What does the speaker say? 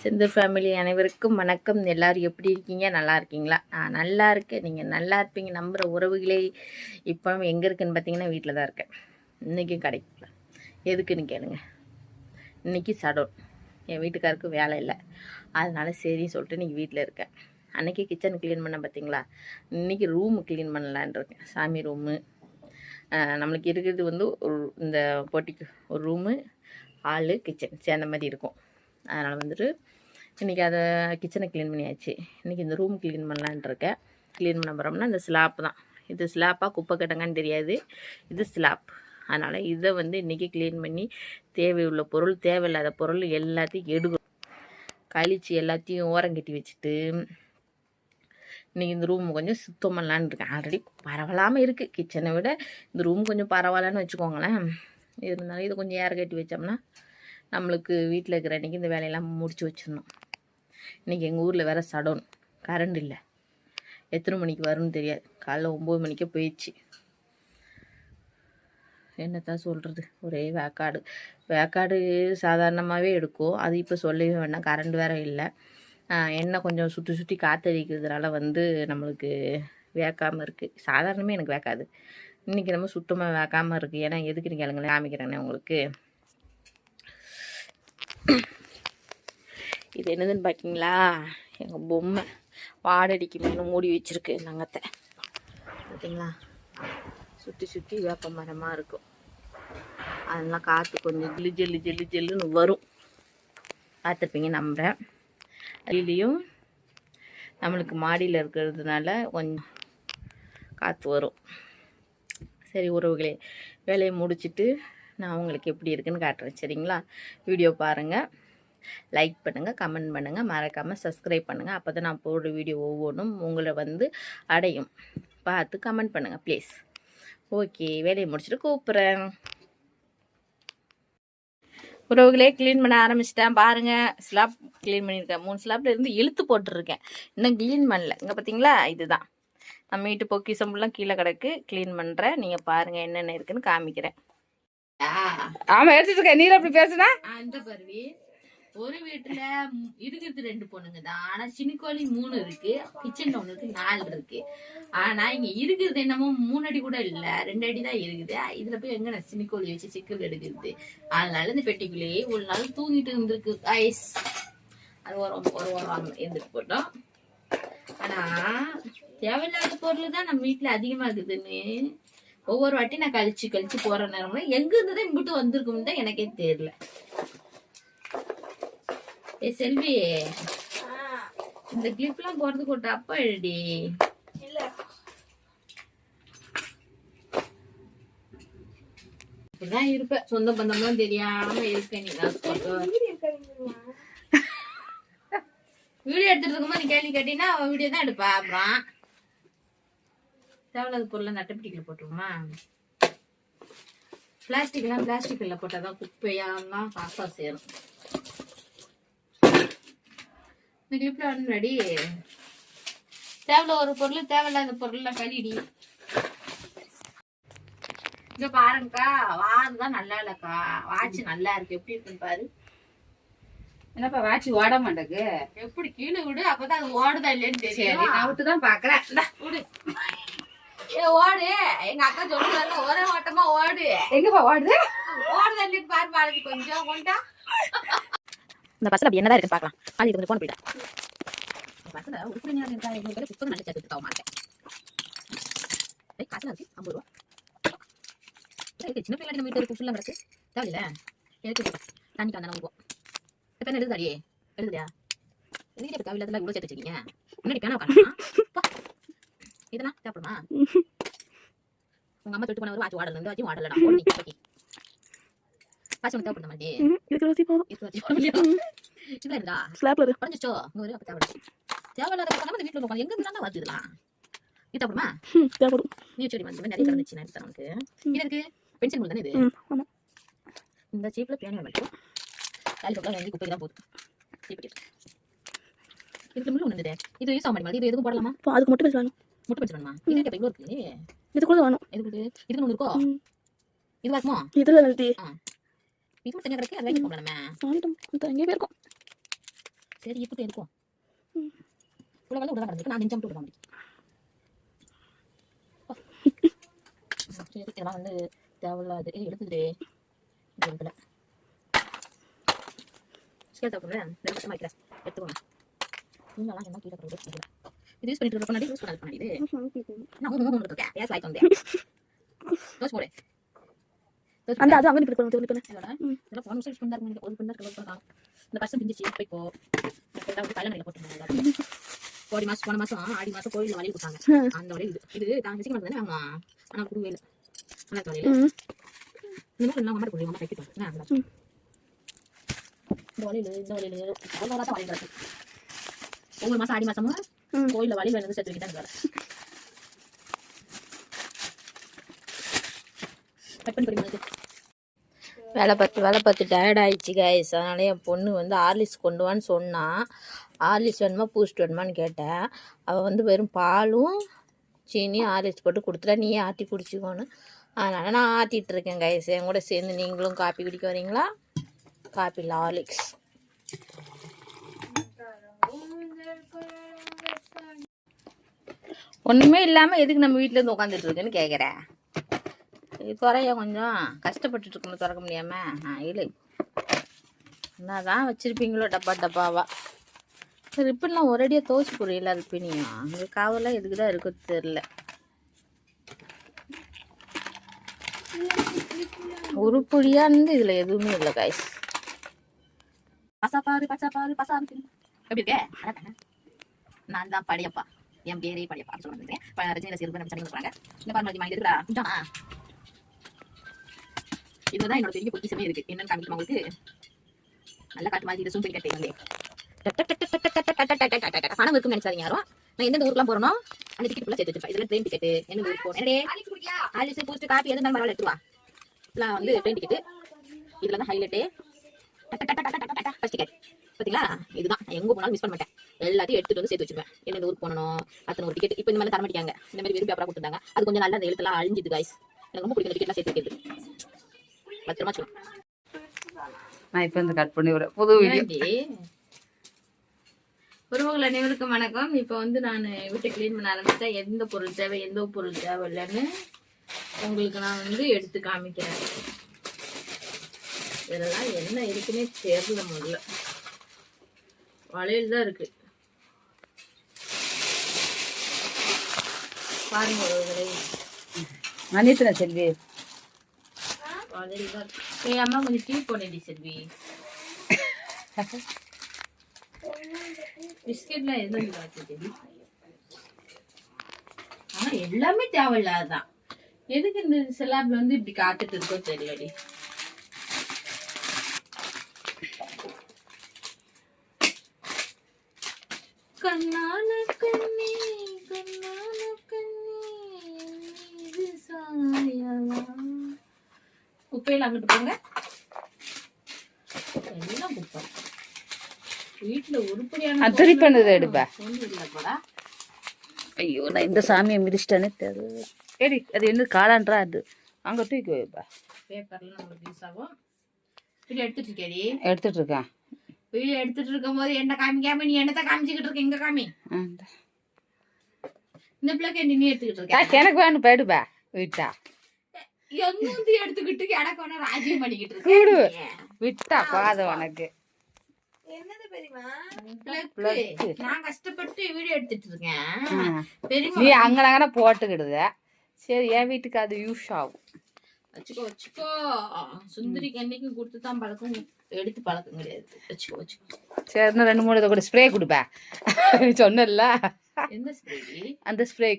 Senthur family அனைவருக்கும் வணக்கம். எல்லோரும் எப்படி இருக்கீங்க? நல்லா இருக்கீங்களா? நான் நல்லா இருக்கேன். நீங்கள் நல்லா இருப்பீங்க நம்புகிற உறவுகளே. இப்போ எங்கே இருக்குன்னு பார்த்தீங்கன்னா வீட்டில் தான் இருக்கேன். இன்றைக்கும் கிடைக்கல. எதுக்குன்னு கேளுங்க. இன்றைக்கி சடோன். என் வீட்டுக்காருக்கு வேலை இல்லை, அதனால சரின்னு சொல்லிட்டு இன்றைக்கி வீட்டில் இருக்கேன். அன்றைக்கி கிச்சன் க்ளீன் பண்ண பார்த்தீங்களா, இன்றைக்கி ரூமு க்ளீன் பண்ணலான் இருக்கேன். சாமி ரூமு நம்மளுக்கு இருக்கிறது வந்து இந்த போட்டிக்கு ஒரு ரூமு, ஹாலு, கிச்சன் சேர்ந்த மாதிரி இருக்கும். அதனால் வந்துட்டு இன்றைக்கி அதை கிச்சனை க்ளீன் பண்ணியாச்சு. இன்றைக்கி இந்த ரூம் க்ளீன் பண்ணலான் இருக்கேன். க்ளீன் பண்ண போகிறோம்னா இந்த ஸ்லாப் தான். இது ஸ்லாப்பாக குப்பை கட்டங்கன்னு தெரியாது, இது ஸ்லாப். அதனால் இதை வந்து இன்றைக்கி க்ளீன் பண்ணி தேவையுள்ள பொருள் தேவையில்லாத பொருள் எல்லாத்தையும் எடுக்கணும். கழித்து எல்லாத்தையும் ஓரம் கட்டி வச்சுட்டு இன்றைக்கி இந்த ரூம் கொஞ்சம் சுத்தம் பண்ணலான்னு இருக்கேன். ஆல்ரெடி பரவாயில்லாமல் இருக்குது. கிச்சனை விட இந்த ரூம் கொஞ்சம் பரவாயில்லன்னு வச்சுக்கோங்களேன். இருந்தாலும் இதை கொஞ்சம் ஏற கட்டி வச்சோம்னா நம்மளுக்கு வீட்டில் இருக்கிற அன்றைக்கி இந்த வேலையெல்லாம் முடிச்சு வச்சிடணும். இன்றைக்கி எங்கள் ஊரில் வேறு சடோன், கரண்ட் இல்லை. எத்தனை மணிக்கு வரும்னு தெரியாது. காலைல 9 மணிக்கே போயிடுச்சு. என்னத்தான் சொல்கிறது, ஒரே வேக்காடு சாதாரணமாகவே எடுக்கும். அது இப்போ சொல்லவே வேண்டாம், கரண்ட் வேறு இல்லை. எண்ணெய் கொஞ்சம் சுற்றி காற்றடிக்கிறதுனால வந்து நம்மளுக்கு வேக்காமல் இருக்குது. சாதாரணமே எனக்கு வேக்காது. இன்றைக்கி நம்ம சுத்தமாக வேக்காமல் இருக்குது. ஏன்னா எதுக்குன்னு கேளுங்களேன், காமிக்கிறேன்னே உங்களுக்கு. இது என்னதுன்னு பார்த்தீங்களா, எங்கள் பொம்மை வாடடிக்கு மேலே மூடி வச்சுருக்கு நங்கத்தை. பார்த்தீங்களா, சுற்றி வேப்ப மரமாக இருக்கும். அதெல்லாம் காற்று கொஞ்சம் ஜெல்லுன்னு வரும். பார்த்துருப்பீங்க நம்புகிறேன். அதுலேயும் நம்மளுக்கு மாடியில் இருக்கிறதுனால கொஞ்சம் காற்று வரும். சரி உறவுகளே, வேலையை முடிச்சுட்டு நான் உங்களுக்கு எப்படி இருக்குன்னு காட்டுறேன். சரிங்களா, வீடியோ பாருங்கள், லைக் பண்ணுங்கள், கமெண்ட் பண்ணுங்கள், மறக்காமல் சப்ஸ்கிரைப் பண்ணுங்கள். அப்போ தான் நான் போடுற வீடியோ ஒவ்வொன்றும் உங்களை வந்து அடையும். பார்த்து கமெண்ட் பண்ணுங்கள் ப்ளீஸ். ஓகே, வேலையை முடிச்சுட்டு கூப்பிட்றேன். உறவுகளே, க்ளீன் பண்ண ஆரம்பிச்சிட்டேன். பாருங்கள், ஸ்லாப் க்ளீன் பண்ணியிருக்கேன். 3 ஸ்லாப்பில் இருந்து இழுத்து போட்டுருக்கேன். இன்னும் க்ளீன் பண்ணல. இங்கே பார்த்தீங்களா, இதுதான் நம்ம வீட்டு பொக்கிசம்பெல்லாம் கீழே கிடக்கு. க்ளீன் பண்ணுறேன். நீங்கள் பாருங்கள் என்னென்ன இருக்குன்னு காமிக்கிறேன். ஆமாம், எடுத்துட்டு இருக்கேன். நீர் அப்படி பேசுனா அந்த பருவி ஒரு வீட்டுல இருக்கிறது 2 பொண்ணுங்க தான். ஆனா சினிக்கோழி 3 இருக்கு, கிச்சன்ல 1 இருக்கு, 4 இருக்கு. ஆனா இங்க இருக்கிறது என்னமோ 3 அடி கூட இல்ல, 2 அடி தான் இருக்குது. இதுல போய் எங்க நான் சினிக்கோழி வச்சு சிக்கல் எடுக்கிறது? அதனால இந்த பெட்டிக்குள்ளேயே ஒரு நாள் தூங்கிட்டு இருந்திருக்கு ஐஸ். அது ஒரு வாரம் இருந்துட்டு போட்டோம். ஆனா தேவையில்லாத பொருள் தான் நம்ம வீட்டுல அதிகமா இருக்குதுன்னு ஒவ்வொரு வாட்டி நான் கழிச்சு போற நேரம்ல எங்க இருந்துதான் இங்கிட்டு வந்திருக்கும்னு தான் எனக்கே தெரியல. ஏ செல்வி, இந்த கிளிப்லாம் போறதுக்கு ஒரு டப்பா எழுடி. இப்படிதான் இருப்ப, சொந்த பந்தம்லாம் தெரியாம இருக்க. நீ வீடியோ எடுத்துட்டு இருக்கும்போது நீ கேள்வி கேட்டீங்கன்னா வீடியோ தான் எடுப்பா. அப்புறம் தேவையில்லாத பொருள் நட்டப்பிடிக்கல போட்டுருமா? பிளாஸ்டிக்ல போட்டாதான் குப்பையாலாம் காசா சேரும். இந்த கிளிப்ல வந்து ரெடி. தேவையில்ல ஒரு பொருள், தேவையில்லாத பொருள்லாம் கழிடி. இங்க பாருங்கக்கா, வாதுதான் நல்லா இல்லக்கா. வாட்சி நல்லா இருக்கு. எப்படி இருக்குன்னு பாரு. என்னப்பா வாட்சி ஓட மாட்டேக்கு? எப்படி கீழே விடு, அப்பதான் அது ஓடுதா இல்லைன்னு தெரியும். நான் விட்டுதான் பாக்குறேன். விடு. ஏ ஓடு, எங்க அக்கா சொல்லுவாங்க ஒரே ஓட்டமா ஓடு. எங்கப்பா ஓடுது? ஓடுதா இல்லைன்னு பாரு. பாருங்க கொஞ்சம் கொண்டா. இந்த பஸ்ல அப்படி என்னதான் இருக்கு பாக்கலாம். அது கொஞ்சம் போன போயிட்டா. பஸ்ல உருப்படியா இருக்கா? எங்க பேரு குப்பை நல்ல சேர்த்து தவ மாட்டேன். காசுல இருக்கு 50 ரூபா. இது சின்ன பிள்ளைங்க வீட்டுல இருக்கு, ஃபுல்லா கிடக்கு. தேவையில்ல எதுக்கு தண்ணி காந்தான ஊறுவோம். இப்ப என்ன எழுதுதாடியே? எழுதுறியா? எழுதிட்டு தேவையில்லாதெல்லாம் இவ்வளவு சேர்த்து வச்சிருக்கீங்க. முன்னாடி பேனா உட்காரமா? இதெல்லாம் தேவைப்படுமா? உங்க அம்மா தொட்டு போனவரு வாட்சி ஓடல, இந்த வாட்சி ஓடலடா. ஓடி பட்டி வாட்சி உனக்கு தேவைப்படுற மாதிரி இதுக்கு போதும். ஸ்லாப்ல உடஞ்சிச்சோ ஒரு அப்ப தேவையில்லாத இந்த வீட்டுல உட்காந்து எங்க இருந்தாலும் வருது. இதெல்லாம் இது தேவைப்படுமா? தேவைப்படும். நீ செடி வந்து நிறைய கிடந்துச்சு. நான் எடுத்தேன் உனக்கு. இது இருக்கு பென்சில் முள் தானே இது. இந்த சீப்ல பேனா மட்டும் லாலிபாப்லாம் வாங்கி குப்பைக்கு தான் போகுது. சீப்பிட்டு இதுக்கு முள்ளு ஒன்று. இது யூஸ் ஆக மாட்டேங்குது. இது எதுவும் போடலாமா? அதுக்கு மட்டும் பென்சில் வேணும். மட்டும் பென்சில் வேணுமா? இது இப்போ இவ்வளோ இருக்கு. இது கூட வேணும். இதுக்கு ஒன்று இருக்கோ? இது வாக்குமா? இதில் இது மட்டும் தனியாக கிடக்கு. அது வாங்கி போகலாமே. எங்கே போயிருக்கோம்? சரி இப்படி இருக்கும் இவ்வளோ வந்து விடலாம் நடந்துருக்கு நான் நெஞ்சம் விட முடியும் சரி இதெல்லாம் வந்து தேவையில்லாது எடுத்துக்கிட்டே எழுத்துல ஸ்கேல் தப்புல ரெண்டு வருஷமா வைக்கிறேன் எடுத்துக்கோங்க நீங்களாம் என்ன கீழே போடுறது இது யூஸ் பண்ணிட்டு இருக்க பண்ணாடி யூஸ் பண்ணாது பண்ணாடி நான் மூணு இருக்கேன் பேச ஆயிட்டு வந்தேன் தோசை போடு அந்த அது அங்க நிப்பி பண்ணு பண்ணு இதோட இதெல்லாம் போன யூஸ் பண்ணா இருக்கு ஒரு பண்ணா கலர் இந்த பர்சன் பிஞ்சிச்சு இப்போ கல்யாணம் போட்டுருந்தாங்க கோடி மாசம் போன மாசம் ஆடி மாசம் கோயில்ல வளையல் கொடுத்தாங்க அந்த வளையல் இது தான் விசிக்க மாட்டேன் அவங்க ஆனா கொடுவே இல்லை ஆனா வளையல் இந்த மாதிரி எல்லாம் அம்மா கொடுங்க அம்மா தைக்கிட்டோம் இந்த வளையல் அவ்வளோ தான் வளையல் கிடக்கு ஒவ்வொரு மாசம் ஆடி மாசமும் கோயில்ல வளையல் வந்து சேர்த்து வைக்கிட்டாங்க கட் பண்ணி போடுங்க வேலை பார்த்து டயர்ட் ஆயிடுச்சு கைஸ். அதனால என் பொண்ணு வந்து ஹார்லிக்ஸ் கொண்டு வான்னு சொன்னான். ஹார்லிக்ஸ் வேணுமா பூஸ்ட் வேணுமான்னு கேட்டேன். அவள் வந்து வெறும் பாலும் சீனியும் ஹார்லிக்ஸ் போட்டு கொடுத்துட்டா நீயே ஆற்றி குடிச்சிக்கோன்னு. அதனால் நான் ஆற்றிட்டு இருக்கேன் கைஸ். என் கூட சேர்ந்து நீங்களும் காப்பி குடிக்க வரீங்களா? காப்பி இல்லை ஹார்லிக்ஸ். ஒன்றுமே இல்லாமல் எதுக்கு நம்ம வீட்டில் இருந்து உட்காந்துட்டு இருக்குன்னு கேட்குறேன். குறைய கொஞ்சம் கஷ்டப்பட்டுட்டு இருக்கணும் திறக்க முடியாமல். இல்லை என்ன தான் வச்சுருப்பீங்களோ டப்பா டப்பாவா. ரிப்பன்லாம் ஒரேடியாக துவச்சி புரியல ரிப்பினியும். அங்கே காவலாம் எதுக்கு தான் இருக்குன்னு தெரில. உருப்படியானது இதில் எதுவுமே இல்லை காய்ஸ். பசா பாரு எப்படி இருக்கே நான் தான் படையப்பா. என் பேரே படையப்பா சொல்லுங்க. ரஜினி ரசிகர்கள் சொல்றாங்க இந்த பார்மதி வாங்கி இருக்குடா. இதுதான் என்னோட பெரிய பொக்கிஷமே இருக்கு. என்னன்னு காமிக்கணும் உங்களுக்கு. நல்லா காட்டு மாதிரி ஜூம் பண்ணி கட்டி வந்து பணம் இருக்குன்னு நினைச்சாதீங்க யாரும். நான் எந்தெந்த ஊருக்குலாம் போறோம் அந்த டிக்கெட் ஃபுல்லாக சேர்த்து வச்சிருப்பேன். இதெல்லாம் ட்ரெயின் டிக்கெட் எந்த ஊருக்கு போகணும் ஆலிஸ் பூஸ்ட் காப்பி எது பரவாயில்ல எடுத்துவா. இதெல்லாம் வந்து ட்ரெயின் டிக்கெட். இதுல தான் ஹைலைட்டு ஃபர்ஸ்ட் டிக்கெட் பார்த்தீங்களா. இதுதான் எங்கே போனாலும் மிஸ் பண்ண மாட்டேன். எல்லாத்தையும் எடுத்துட்டு வந்து சேர்த்து வச்சிருப்பேன். என்ன ஊருக்கு போகணும் அத்தனை ஒரு டிக்கெட். இப்போ இந்த மாதிரி தர மாட்டாங்க. இந்த மாதிரி வெறும் பேப்பரா கொடுத்துருந்தாங்க. அது கொஞ்சம் நல்லா அந்த எழுத்தெல்லாம் அழிஞ்சுது காய்ஸ். எனக்கு ரொம்ப பிடிக்கும் டிக்கெட்லாம் சேர்த்து வைக்கிறது. பத்திரமா சொல்லு. நான் இப்போ இந்த கட் பண்ணி விடுறேன் புது வீடியோ. உறவுகள் அனைவருக்கும் வணக்கம். இப்போ வந்து நான் வீட்டை கிளீன் பண்ண ஆரம்பிச்சா எந்த பொருள் தேவை எந்த பொருள் தேவை இல்லைன்னு உங்களுக்கு நான் வந்து எடுத்து காமிக்கிறேன். இதெல்லாம் என்ன இருக்குன்னே தெரியல. முதல்ல வளையல் தான் இருக்கு பாருங்க உறவுகளை. மன்னித்துன செல்வி வளையல் தான் இருக்கு. ஏய் அம்மா கொஞ்சம் டீ போனேடி செல்வி. பிஸ்கெட்லாம் எதுவும் காய்ச்சி. ஆனா எல்லாமே தேவையில்லாதான். எதுக்கு இந்த செலாப்ல வந்து இப்படி காத்துட்டு இருக்கோ தெரியலடி. கண்ணான கண்ணே கண்ணான கண்ணே இது சாயவா. குப்பையில அங்கிட்டு போங்க. எல்லாம் குப்பை. வீட்டுல உருப்படியான திருப்பி பண்ணது எடுப்பா. போடா. ஐயோ நான் இந்த சாமியை மிதிச்சிட்டேன்னு தெரியல. சரி அது என்ன காளான்றா அது அங்கே தூக்கி வைப்பா. பேப்பர்ல நம்மளுக்கு யூஸ் ஆகும். வீடியோ எடுத்துட்டு இருக்கேடி. எடுத்துட்டு இருக்கேன். வீடியோ எடுத்துட்டு இருக்கும் போது என்ன காமிக்காம நீ என்னத்த காமிச்சுக்கிட்டு இருக்க? எங்க காமி இந்த பிள்ளைக்கு நீ எடுத்துக்கிட்டு இருக்க. எனக்கு வேணும் போயிடுப்பா விட்டா. எங்க வந்து எடுத்துக்கிட்டு எனக்கு ஒண்ணு ராஜ்யம் பண்ணிக்கிட்டு இருக்க. விட்டா பாத உனக்கு என்னது பெரியமா? நான் கஷ்டப்பட்டு வீடியோ எடுத்துட்டு இருக்கேன். பெரியமா நீ அங்கன போட்டுக்கிடுத. சரி என் வீட்டுக்கு அது யூஸ் ஆகும். வச்சுக்கோ. சுந்தரி கண்ணிக்கும் கொடுத்துதான் பழக்கம், எடுத்து பழக்கம் கிடையாது. வச்சுக்கோ. சரி 2-3 கூட ஸ்ப்ரே கொடுப்பா சொன்னல. எந்த ஸ்ப்ரே? அந்த ஸ்ப்ரே